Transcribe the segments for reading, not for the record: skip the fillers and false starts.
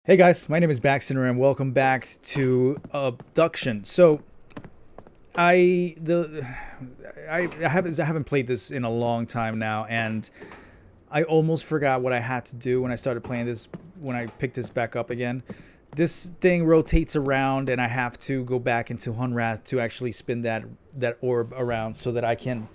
Hey guys, my name is BackSinner and welcome back to Obduction. So I haven't played this in a long time now, and I almost forgot what I had to do when I started playing this, when I picked this back up again. This thing rotates around and I have to go back into Hunrath to actually spin that orb around so that I can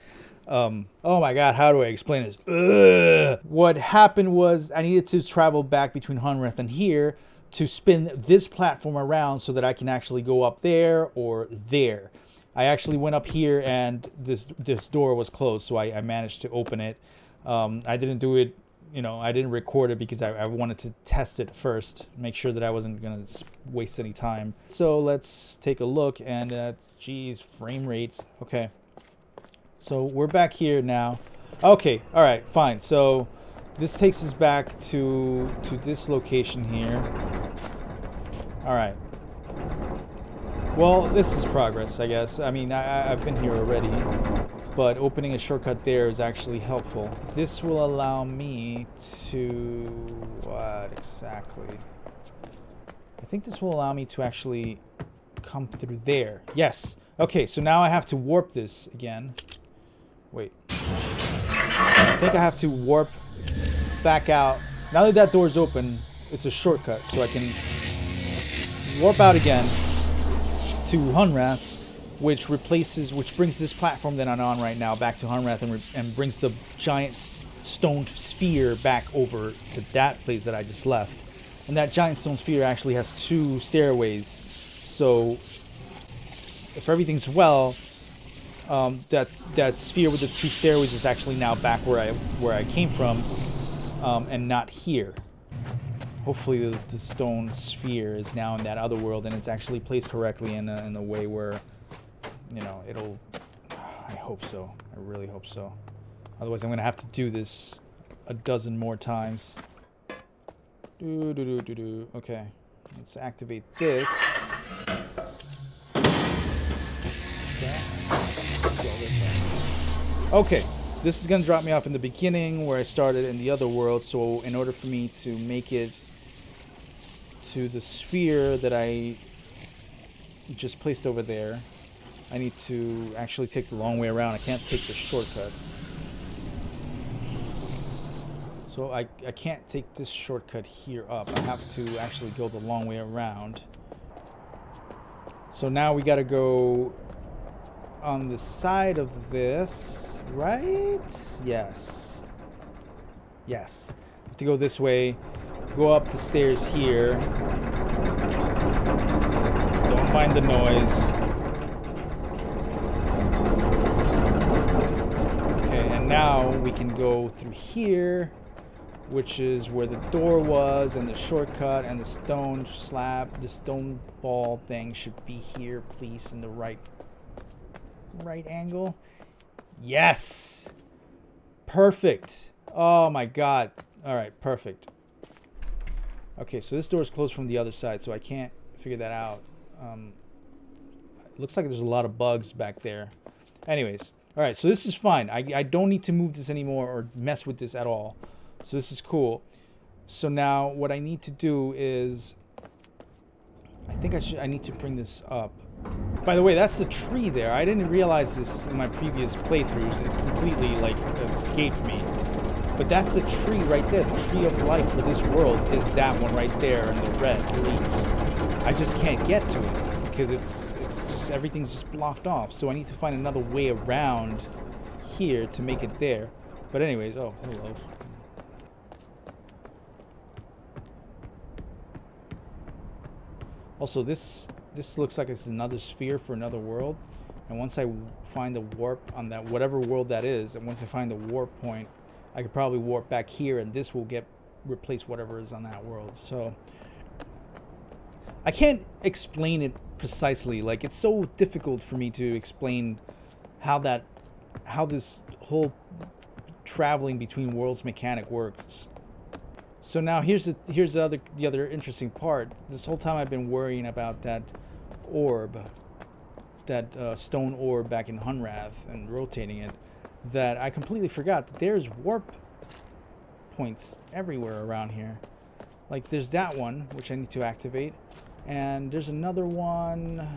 oh my god, how do I explain this? Ugh. What happened was I needed to travel back between Hunrath and here to spin this platform around so that I can actually go up there or there. I actually went up here and this door was closed, so I managed to open it. I didn't do it, I didn't record it because I wanted to test it first, make sure that I wasn't going to waste any time. So let's take a look, and geez, frame rates. Okay. So we're back here now. Okay, all right, fine. So this takes us back to this location here. All right. Well, this is progress, I guess. I mean, I've been here already, but opening a shortcut there is actually helpful. This will allow me to... what exactly? I think this will allow me to actually come through there. Yes. Okay, so now I have to warp this again. Wait. I think I have to warp back out. Now that door's open, it's a shortcut, so I can warp out again to Hunrath, which brings this platform that I'm on right now back to Hunrath and brings the giant stone sphere back over to that place that I just left. And that giant stone sphere actually has two stairways, so if everything's well, that sphere with the two stairways is actually now back where I came from, and not here. Hopefully the stone sphere is now in that other world and it's actually placed correctly in a way where, it'll... I hope so. I really hope so. Otherwise I'm going to have to do this a dozen more times. Okay. Let's activate this. Okay, this is going to drop me off in the beginning where I started in the other world, so in order for me to make it to the sphere that I just placed over there, I need to actually take the long way around. I can't take the shortcut. So I can't take this shortcut here up. I have to actually go the long way around. So now we got to go on the side of this, right? Yes. Yes. I have to go this way, go up the stairs here. Don't mind the noise. Okay, and now we can go through here, which is where the door was, and the shortcut, and the stone slab, the stone ball thing should be here, please, in the right angle. Yes, perfect. Oh my god. All right, perfect. Okay, so this door is closed from the other side, so I can't figure that out. It looks like there's a lot of bugs back there. Anyways, all right, so this is fine. I don't need to move this anymore or mess with this at all, so this is cool. So now what I need to do is, I think I need to bring this up. By the way, that's the tree there. I didn't realize this in my previous playthroughs. It completely, escaped me. But that's the tree right there. The tree of life for this world is that one right there in the red leaves. I just can't get to it because it's just, everything's just blocked off. So I need to find another way around here to make it there. But anyways, oh, hello. Also, this looks like it's another sphere for another world, and once I find the warp on that whatever world that is, and once I find the warp point, I could probably warp back here, and this will replace whatever is on that world. So I can't explain it precisely. Like, it's so difficult for me to explain how this whole traveling between worlds mechanic works. So now here's the other interesting part. This whole time I've been worrying about that orb, that stone orb back in Hunrath, and rotating it, that I completely forgot that there's warp points everywhere around here. Like there's that one, which I need to activate. And there's another one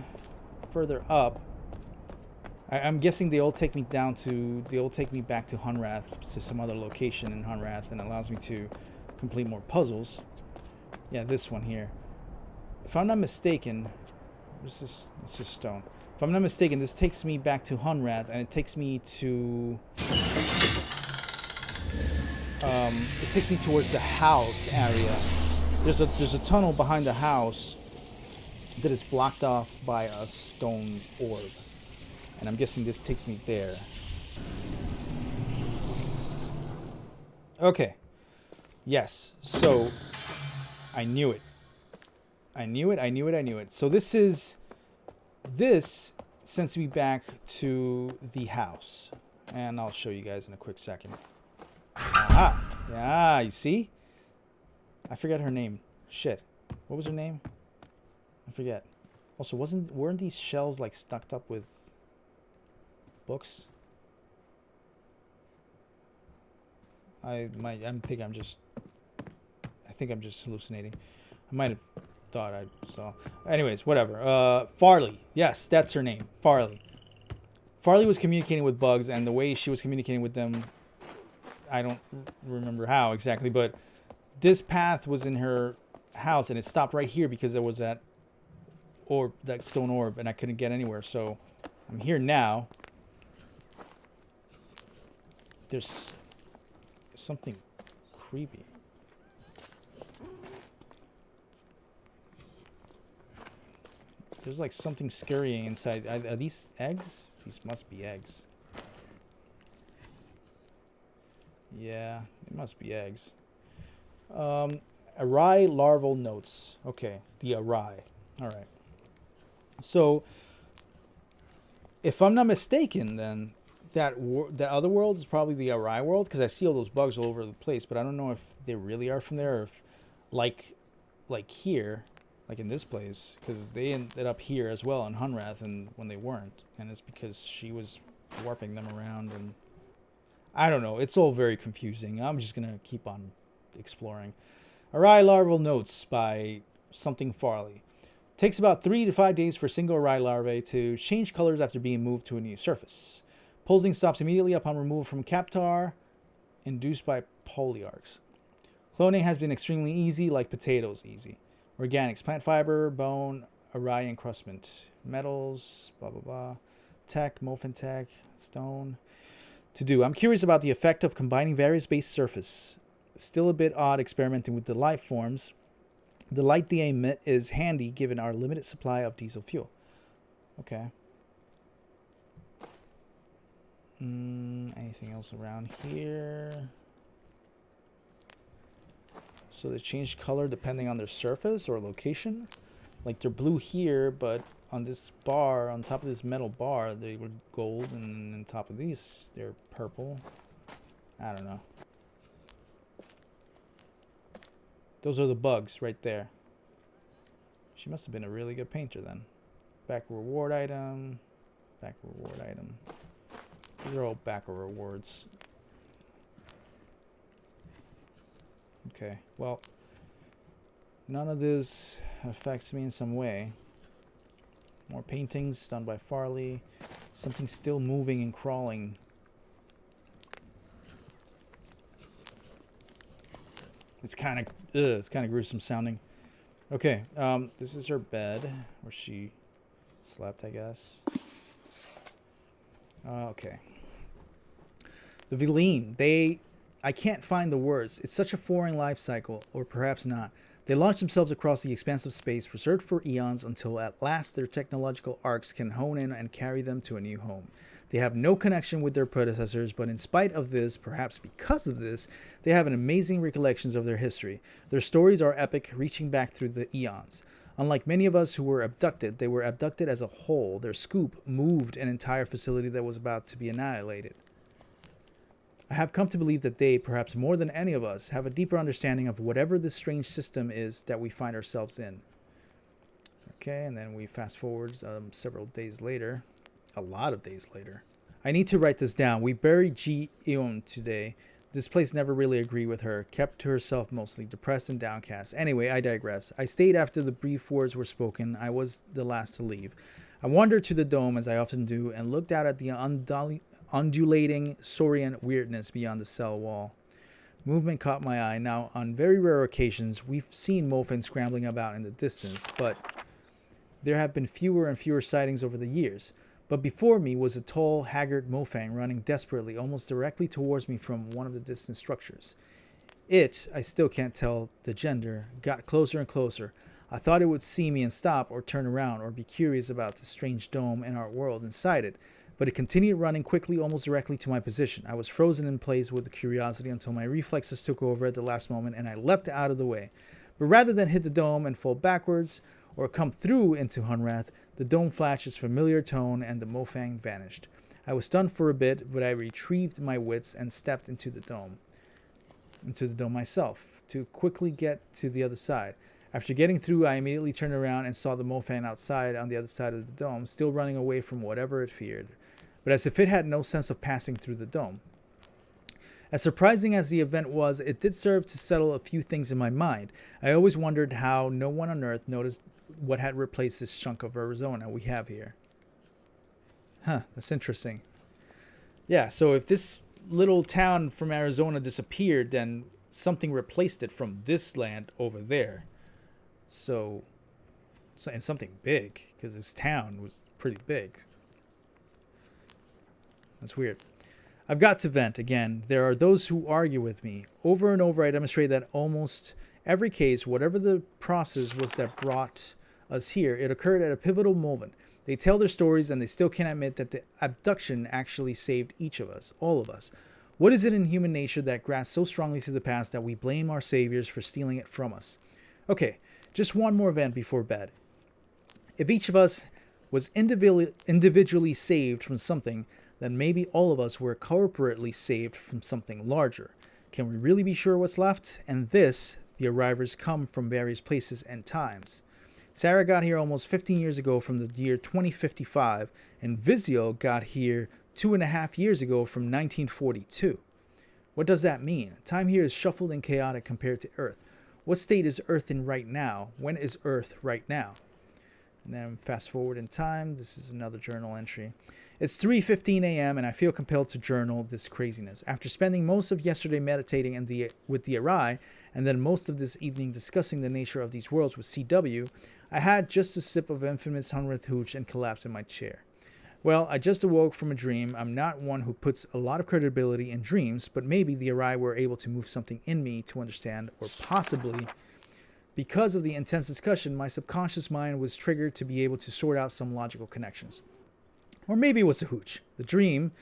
further up. I'm guessing they all take me back to Hunrath, to some other location in Hunrath, and allows me to complete more puzzles. Yeah, this one here. If I'm not mistaken, it's just stone. If I'm not mistaken, this takes me back to Hunrath, and it takes me to it takes me towards the house area. There's a tunnel behind the house that is blocked off by a stone orb. And I'm guessing this takes me there. Okay. Yes. So, I knew it. I knew it. So this sends me back to the house. And I'll show you guys in a quick second. Aha! Yeah, you see? I forget her name. Shit. What was her name? I forget. Also, weren't these shelves like stuck up with books? I think I'm just hallucinating. I might have thought I saw. Anyways, whatever. Farley. Yes, that's her name. Farley. Farley was communicating with bugs, and the way she was communicating with them, I don't remember how exactly, but this path was in her house, and it stopped right here because there was that stone orb, and I couldn't get anywhere. So I'm here now. There's something creepy. There's like something scurrying inside. Are these eggs? These must be eggs. Yeah, it must be eggs. Awry larval notes. Okay, the awry. All right. So, if I'm not mistaken, then that other world is probably the awry world, because I see all those bugs all over the place, but I don't know if they really are from there, or if like here, like in this place, because they ended up here as well in Hunrath, and when they weren't, and it's because she was warping them around, and I don't know. It's all very confusing. I'm just gonna keep on exploring. Awry larval notes by something Farley. Takes about 3 to 5 days for single awry larvae to change colors after being moved to a new surface. Pulsing stops immediately upon removal from Captar, induced by polyarchs. Cloning has been extremely easy, like potatoes easy. Organics, plant fiber, bone, awry encrustment, metals, blah blah blah. Tech, Mofin tech, stone. To do. I'm curious about the effect of combining various base surface. Still a bit odd experimenting with the life forms. The light they emit is handy given our limited supply of diesel fuel. Okay. Anything else around here? So they change color depending on their surface or location. Like they're blue here, but on this bar, on top of this metal bar, they were gold, and on top of these, they're purple. I don't know. Those are the bugs right there. She must have been a really good painter then. Back reward item. Back reward item. These are all back rewards. Okay, well, none of this affects me in some way. More paintings done by Farley. Something still moving and crawling. It's kind of gruesome sounding. Okay, this is her bed where she slept, I guess. Okay. The Vileen, I can't find the words. It's such a foreign life cycle, or perhaps not. They launch themselves across the expansive space, reserved for eons, until at last their technological arcs can hone in and carry them to a new home. They have no connection with their predecessors, but in spite of this, perhaps because of this, they have an amazing recollections of their history. Their stories are epic, reaching back through the eons. Unlike many of us who were abducted, they were abducted as a whole. Their scoop moved an entire facility that was about to be annihilated. I have come to believe that they, perhaps more than any of us, have a deeper understanding of whatever this strange system is that we find ourselves in. Okay, and then we fast forward several days later. A lot of days later. I need to write this down. We buried Ji Eun today. This place never really agreed with her, kept to herself mostly, depressed and downcast. Anyway, I digress. I stayed after the brief words were spoken. I was the last to leave. I wandered to the dome, as I often do, and looked out at the undulating saurian weirdness beyond the cell wall. Movement caught my eye. Now, on very rare occasions, we've seen Mofang scrambling about in the distance, but there have been fewer and fewer sightings over the years. But before me was a tall, haggard Mofang running desperately, almost directly towards me from one of the distant structures. It, I still can't tell the gender, got closer and closer. I thought it would see me and stop, or turn around, or be curious about the strange dome and our world inside it. But it continued running quickly, almost directly to my position. I was frozen in place with curiosity until my reflexes took over at the last moment, and I leapt out of the way. But rather than hit the dome and fall backwards, or come through into Hunrath, the dome flashed its familiar tone, and the Mofang vanished. I was stunned for a bit, but I retrieved my wits and stepped into the dome myself, to quickly get to the other side. After getting through, I immediately turned around and saw the Mofang outside on the other side of the dome, still running away from whatever it feared, but as if it had no sense of passing through the dome. As surprising as the event was, it did serve to settle a few things in my mind. I always wondered how no one on Earth noticed what had replaced this chunk of Arizona we have here. Huh, that's interesting. Yeah, so if this little town from Arizona disappeared, then something replaced it from this land over there. So, and something big, because this town was pretty big. That's weird. I've got to vent again. There are those who argue with me. Over and over, I demonstrate that almost every case, whatever the process was that brought us here, it occurred at a pivotal moment. They tell their stories, and they still can't admit that the abduction actually saved each of us, all of us. What is it in human nature that grasps so strongly to the past that we blame our saviors for stealing it from us? Okay, just one more event before bed. If each of us was individually saved from something, then maybe all of us were corporately saved from something larger. Can we really be sure what's left? And this, the arrivers come from various places and times. Sarah got here almost 15 years ago from the year 2055, and Vizio got here 2.5 years ago from 1942. What does that mean? Time here is shuffled and chaotic compared to Earth. What state is Earth in right now? When is Earth right now? And then fast forward in time. This is another journal entry. It's 3:15 a.m. and I feel compelled to journal this craziness. After spending most of yesterday meditating with the Arai, and then most of this evening discussing the nature of these worlds with CW, I had just a sip of infamous Hunrath hooch and collapsed in my chair. Well, I just awoke from a dream. I'm not one who puts a lot of credibility in dreams, but maybe the Arai were able to move something in me to understand, or possibly, because of the intense discussion, my subconscious mind was triggered to be able to sort out some logical connections. Or maybe it was a hooch. The dream,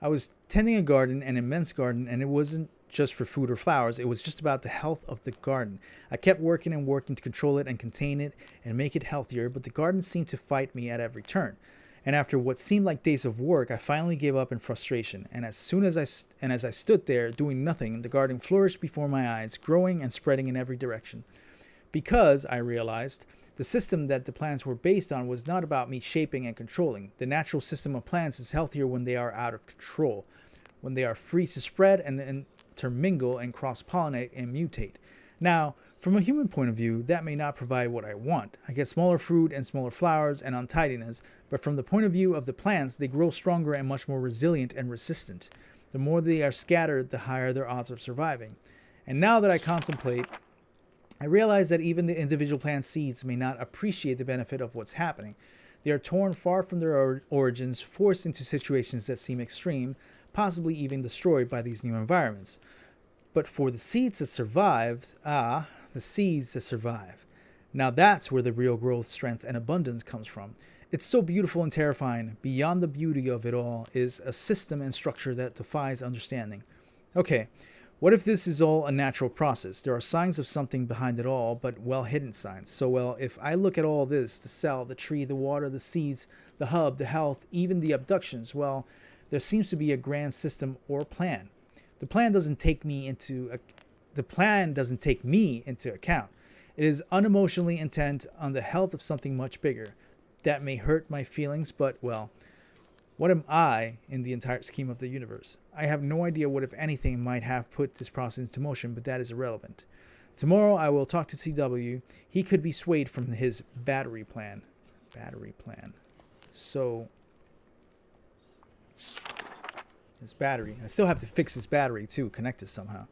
I was tending a garden, an immense garden, and it wasn't just for food or flowers. It was just about the health of the garden. I kept working and working to control it and contain it and make it healthier, but the garden seemed to fight me at every turn. And after what seemed like days of work, I finally gave up in frustration. And as I stood there doing nothing, the garden flourished before my eyes, growing and spreading in every direction. Because, I realized, the system that the plants were based on was not about me shaping and controlling. The natural system of plants is healthier when they are out of control, when they are free to spread and intermingle and cross-pollinate and mutate. Now, from a human point of view, that may not provide what I want. I get smaller fruit and smaller flowers and untidiness, but from the point of view of the plants, they grow stronger and much more resilient and resistant. The more they are scattered, the higher their odds of surviving. And now that I contemplate, I realize that even the individual plant seeds may not appreciate the benefit of what's happening. They are torn far from their origins, forced into situations that seem extreme, possibly even destroyed by these new environments. But for the seeds that survived, the seeds that survive. Now that's where the real growth, strength, and abundance comes from. It's so beautiful and terrifying. Beyond the beauty of it all is a system and structure that defies understanding. Okay, what if this is all a natural process? There are signs of something behind it all, but well-hidden signs. So, well, if I look at all this, the cell, the tree, the water, the seeds, the hub, the health, even the abductions, well, there seems to be a grand system or plan. The plan doesn't take me into account. It is unemotionally intent on the health of something much bigger. That may hurt my feelings, but, well, What am I in the entire scheme of the universe? I have no idea what, if anything, might have put this process into motion, but that is irrelevant. Tomorrow I will talk to CW. He could be swayed from his battery plan. Battery plan. So, his battery. I still have to fix his battery too, connect it somehow.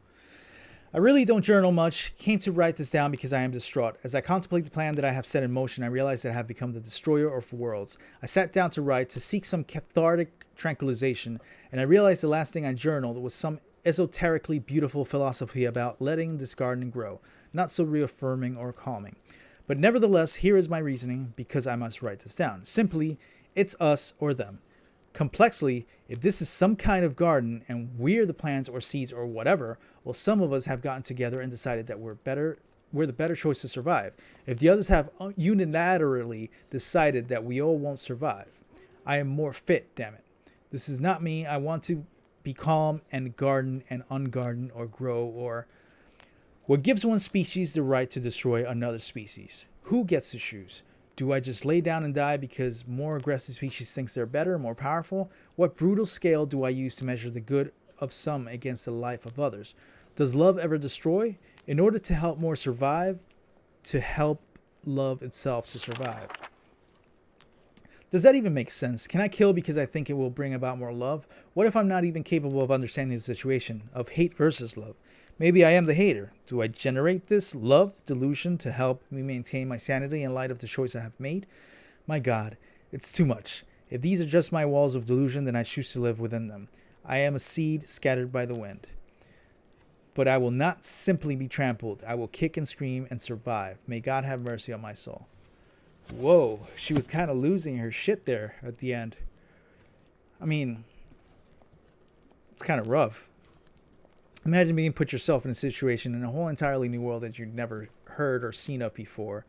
I really don't journal much. Came to write this down because I am distraught. As I contemplate the plan that I have set in motion, I realize that I have become the destroyer of worlds. I sat down to write to seek some cathartic tranquilization, and I realized the last thing I journaled was some esoterically beautiful philosophy about letting this garden grow, not so reaffirming or calming. But nevertheless, here is my reasoning, because I must write this down. Simply, it's us or them. Complexly, if this is some kind of garden and we're the plants or seeds or whatever, well, some of us have gotten together and decided that we're the better choice to survive. If the others have unilaterally decided that we all won't survive, I am more fit, damn it. This is not me. I want to be calm and garden and ungarden or grow or... What gives one species the right to destroy another species? Who gets to choose? Do I just lay down and die because more aggressive species thinks they're better, more powerful? What brutal scale do I use to measure the good of some against the life of others? Does love ever destroy? In order to help more survive, to help love itself to survive. Does that even make sense? Can I kill because I think it will bring about more love? What if I'm not even capable of understanding the situation of hate versus love? Maybe I am the hater. Do I generate this love delusion to help me maintain my sanity in light of the choice I have made? My God, it's too much. If these are just my walls of delusion, then I choose to live within them. I am a seed scattered by the wind. But I will not simply be trampled. I will kick and scream and survive. May God have mercy on my soul. Whoa, she was kind of losing her shit there at the end. I mean, it's kind of rough. Imagine being put yourself in a situation in a whole entirely new world that you've never heard or seen of before,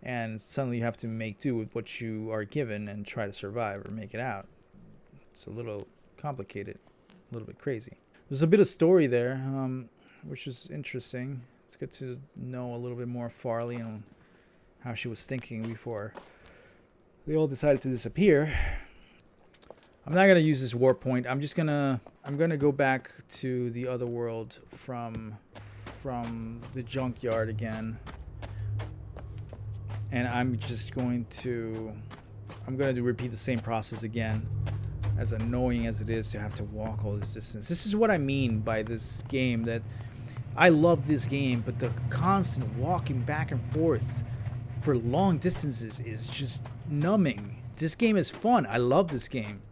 and suddenly you have to make do with what you are given and try to survive or make it out. It's a little complicated, a little bit crazy. There's a bit of story there, which is interesting. It's good to know a little bit more Farley and how she was thinking before they all decided to disappear. I'm not gonna use this warp point. I'm gonna go back to the other world from the junkyard again, and I'm gonna repeat the same process again. As annoying as it is to have to walk all this distance. This is what I mean by this game, that I love this game, but the constant walking back and forth for long distances is just numbing. This game is fun. I love this game.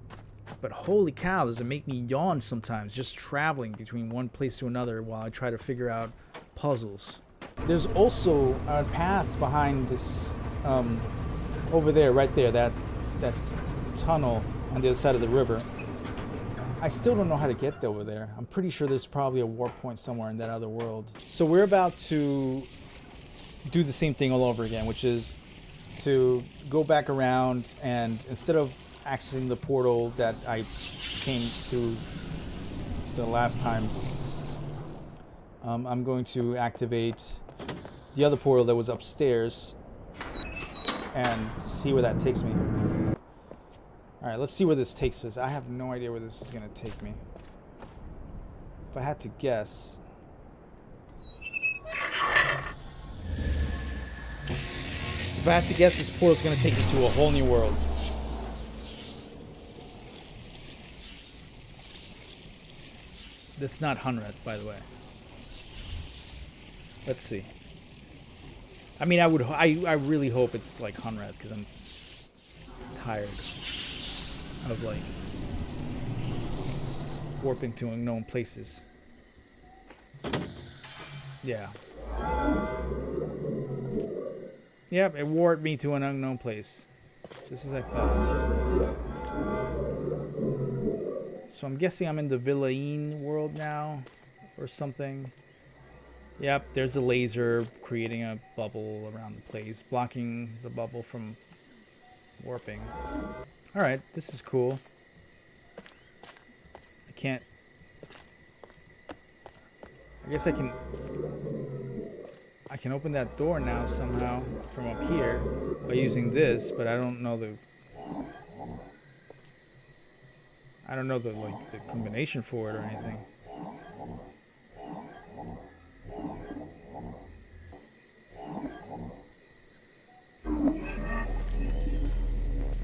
But holy cow, does it make me yawn sometimes just traveling between one place to another while I try to figure out puzzles. There's also a path behind this, over there, right there, that tunnel on the other side of the river. I still don't know how to get over there. I'm pretty sure there's probably a warp point somewhere in that other world. So we're about to do the same thing all over again, which is to go back around, and instead of accessing the portal that I came through the last time, I'm going to activate the other portal that was upstairs and see where that takes me. Alright, let's see where this takes us. I have no idea where this is going to take me. If I had to guess... If I had to guess, this portal is going to take me to a whole new world. That's not Hunrath, by the way. Let's see. I mean, I really hope it's like Hunrath, because I'm tired of like warping to unknown places. Yeah. Yep, it warped me to an unknown place. Just as I thought. So I'm guessing I'm in the Villain world now, or something. Yep, there's a laser creating a bubble around the place, blocking the bubble from warping. Alright, this is cool. I guess I can open that door now somehow from up here by using this, but I don't know the... I don't know the combination for it or anything.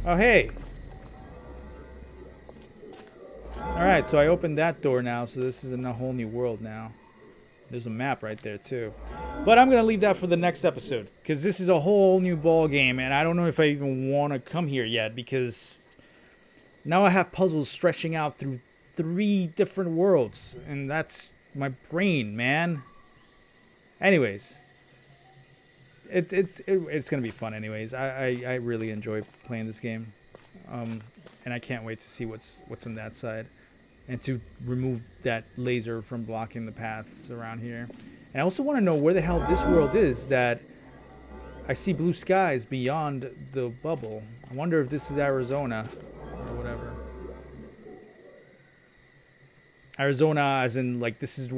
Oh, hey. Alright, so I opened that door now, so this is in a whole new world now. There's a map right there, too. But I'm going to leave that for the next episode, because this is a whole new ball game, and I don't know if I even want to come here yet, because now I have puzzles stretching out through 3 different worlds, and that's my brain, man. Anyways, it's going to be fun anyways. I really enjoy playing this game, and I can't wait to see what's on that side, and to remove that laser from blocking the paths around here. And I also want to know where the hell this world is that I see blue skies beyond the bubble. I wonder if this is Arizona or whatever. Arizona as in like this is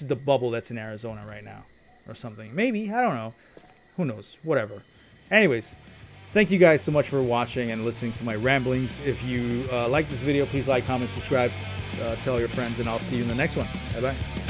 the bubble that's in Arizona right now or something. Maybe, I don't know. Who knows? Whatever. Anyways, thank you guys so much for watching and listening to my ramblings. If you like this video, please like, comment, subscribe, tell your friends, and I'll see you in the next one. Bye-bye.